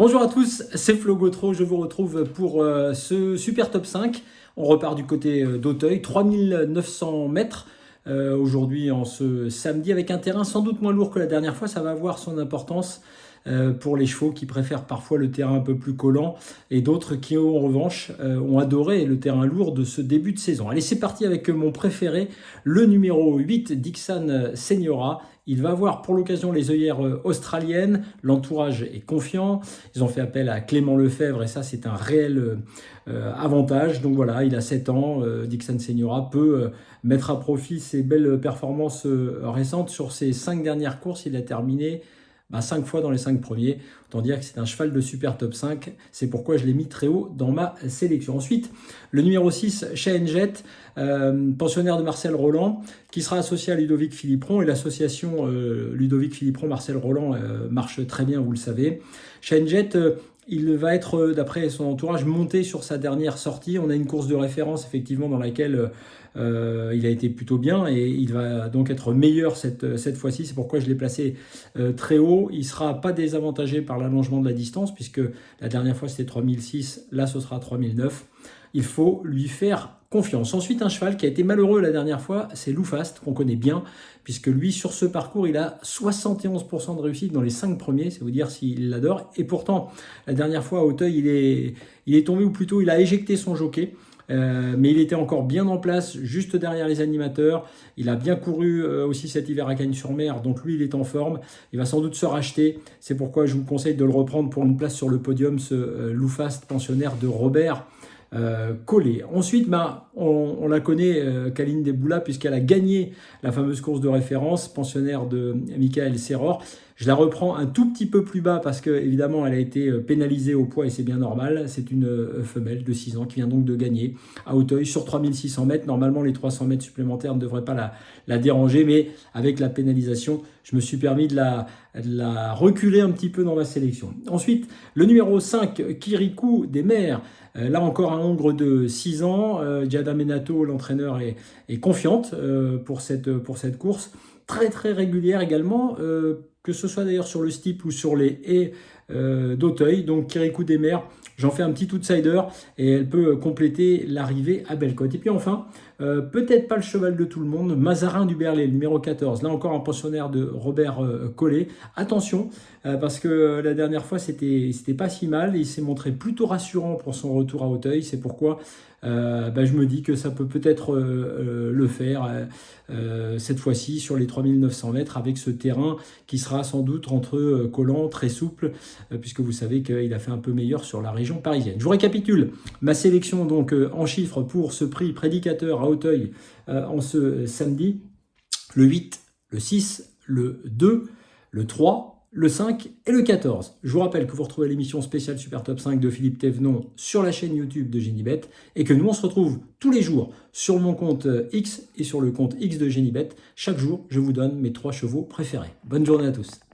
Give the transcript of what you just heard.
Bonjour à tous, c'est Flo Gautreau, je vous retrouve pour ce super top 5. On repart du côté d'Auteuil, 3900 mètres aujourd'hui en ce samedi avec un terrain sans doute moins lourd que la dernière fois. Ça va avoir son importance pour les chevaux qui préfèrent parfois le terrain un peu plus collant et d'autres qui en revanche ont adoré le terrain lourd de ce début de saison. Allez, c'est parti avec mon préféré, le numéro 8, Dixon Seniora. Il va avoir pour l'occasion les œillères australiennes, l'entourage est confiant, ils ont fait appel à Clément Lefebvre et ça c'est un réel avantage. Donc voilà, il a 7 ans, Dixon Seniora peut mettre à profit ses belles performances récentes. Sur ses 5 dernières courses, il a terminé 5 fois dans les 5 premiers. Autant dire que c'est un cheval de super top 5. C'est pourquoi je l'ai mis très haut dans ma sélection. Ensuite, le numéro 6, Cheyenne Jet, pensionnaire de Marcel Roland, qui sera associé à Ludovic Philippron. Et l'association Ludovic Philippron-Marcel Roland marche très bien, vous le savez. Cheyenne Jet, il va être, d'après son entourage, monté sur sa dernière sortie. On a une course de référence, effectivement, dans laquelle il a été plutôt bien et il va donc être meilleur cette fois-ci. C'est pourquoi je l'ai placé très haut. Il ne sera pas désavantagé par l'allongement de la distance, puisque la dernière fois, c'était 3006. Là, ce sera 3009. Il faut lui faire confiance. Ensuite, un cheval qui a été malheureux la dernière fois, c'est Loufast, qu'on connaît bien, puisque lui, sur ce parcours, il a 71% de réussite dans les 5 premiers, c'est vous dire s'il l'adore. Et pourtant, la dernière fois, à Auteuil, il est tombé, ou plutôt, il a éjecté son jockey. Mais il était encore bien en place, juste derrière les animateurs. Il a bien couru aussi cet hiver à Cagnes-sur-Mer, donc lui, il est en forme. Il va sans doute se racheter. C'est pourquoi je vous conseille de le reprendre pour une place sur le podium, ce Loufast, pensionnaire de Robert Collet. Ensuite, on la connaît, Kaline Desboula, puisqu'elle a gagné la fameuse course de référence, pensionnaire de Michael Serror. Je la reprends un tout petit peu plus bas parce que évidemment elle a été pénalisée au poids et c'est bien normal. C'est une femelle de 6 ans qui vient donc de gagner à Auteuil sur 3600 mètres. Normalement les 300 mètres supplémentaires ne devraient pas la déranger, mais avec la pénalisation, je me suis permis de la reculer un petit peu dans ma sélection. Ensuite, le numéro 5, Kirikou des Mers. Là encore un hongre de 6 ans. Giada Menato, l'entraîneur, est confiante pour cette course. Très très régulière également, que ce soit d'ailleurs sur le steeple ou sur les haies d'Auteuil. Donc Kirikou des Mers, j'en fais un petit outsider et elle peut compléter l'arrivée à Bellecote. Et puis enfin, peut-être pas le cheval de tout le monde, Mazarin du Berlay, le numéro 14. Là encore un pensionnaire de Robert Collet. Attention, parce que la dernière fois c'était pas si mal et il s'est montré plutôt rassurant pour son retour à Auteuil. C'est pourquoi je me dis que ça peut-être le faire cette fois-ci sur les 3900 mètres avec ce terrain qui sera sans doute entre collant, très souple, puisque vous savez qu'il a fait un peu meilleur sur la région parisienne. Je vous récapitule ma sélection donc en chiffres pour ce prix prédicateur à Auteuil en ce samedi. Le 8, le 6, le 2, le 3, le 5 et le 14. Je vous rappelle que vous retrouvez l'émission spéciale Super Top 5 de Philippe Thévenon sur la chaîne YouTube de Génibet et que nous on se retrouve tous les jours sur mon compte X et sur le compte X de Génibet. Chaque jour, je vous donne mes 3 chevaux préférés. Bonne journée à tous.